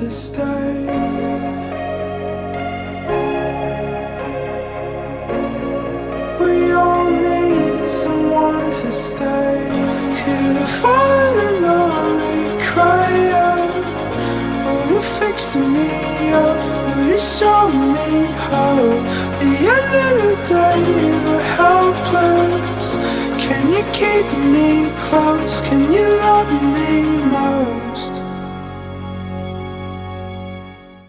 to stay. We all need someone to stay. Hear the falling lonely cry out. Will you fix me up? Will you show me how? The end of the day we're helpless. Can you keep me close? Can you love me most?